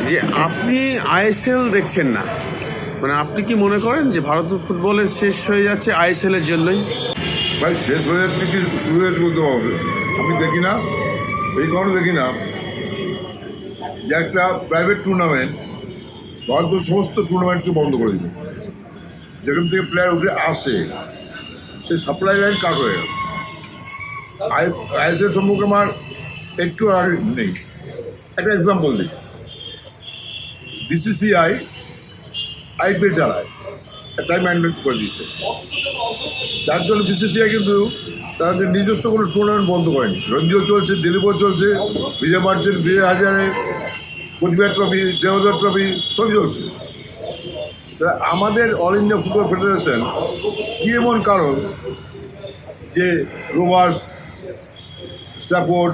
যে আপনি আইএসএল দেখছেন না, মানে আপনি কি মনে করেন যে ভারতের ফুটবলের শেষ হয়ে যাচ্ছে আইএসএল এর জন্যই? ভাই শেষ হয়ে যাচ্ছে কি শুরু হয়ে বলতে হবে? আমি দেখি না, এই কারণে দেখি না যে একটা প্রাইভেট টুর্নামেন্ট ভারতের সমস্ত টুর্নামেন্টকে বন্ধ করে দিল। যেখান থেকে প্লেয়ার উঠে আসে সেই সাপ্লাই লাইন কাট হয়ে গেল। আইএসএল সম্পর্কে আমার একটু আগে নেই। একটা এক্সাম্পল দিই, বিসিসিআই আইপিএল চালায়, টাইম ম্যানেজমেন্ট করে দিয়েছে। যার জন্য বিসিসিআই কিন্তু তাদের নিজস্ব কোনো টুর্নামেন্ট বন্ধ করেনি। রঞ্জিও চলছে, দিলীপও চলছে, বিজয় merchant, Vijay Hazare, Cooch Behar trophy, Deodhar trophy সব চলছে। তা আমাদের অল ইন্ডিয়া ফুটবল ফেডারেশন কী এমন কারণ যে রোভার্স, স্ট্যাফোর্ড,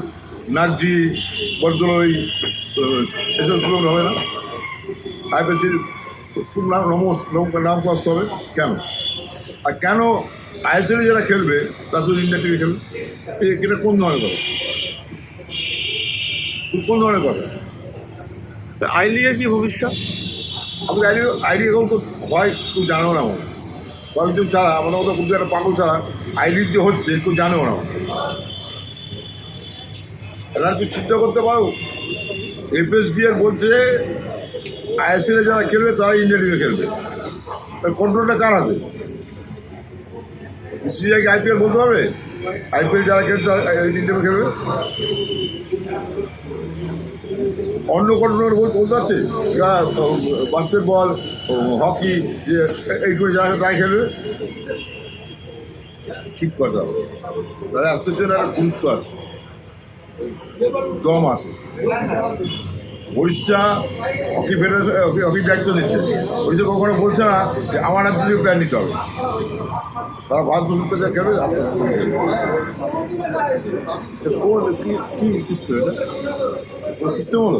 নাগজি, বরদলই এসব টুর্নামেন্ট হবে না? আইপিএসির খুব নাম কষ্ট হবে কেন? আর কেন আইএসএলে যারা খেলবে তারা শুধু ইন্ডিয়া টিভি খেলবে? এটা কোন ধরনের কথা? কোন ধরনের কথা? আই লিগের কি ভবিষ্যৎ? আপনি আইডি এখন তো হয় কেউ জানেও না, কয়েকজন ছাড়া আমাদের মতো খুব একটা পাগল ছাড়া আইডি যে হচ্ছে কেউ জানেও না। এরা কি চিন্তা করতে পারো? এফএসডিএর বলছে আইএসএলে যারা খেলবে তারা ইন্ডিয়া টিমে খেলবে, তার কন্ট্রোলটা কার হাতে? বিসিসিআই আইপিএল বলতে পারবে আইপিএল যারা খেলবে তারা ইন্ডিয়া টিমে খেলবে? অন্য কন্ট্রোল বলতে পারছে বাস্কেটবল, হকি, যে এইগুলো যারা তাই খেলবে? ঠিক কথা হবে, তাহলে অ্যাসোসিয়েশনের একটা গুরুত্ব আছে, দম আছে। উড়িষ্যা হকি ফেডারেশন হকির দায়িত্ব নিচ্ছে, উড়িষ্যা কখনো বলছে না যে আমার হাত দিয়ে প্ল্যান নিতে হবে। তারা ভারতবর্ষে যা খেলবে কি সিস্টেম? এটা সিস্টেম হলো।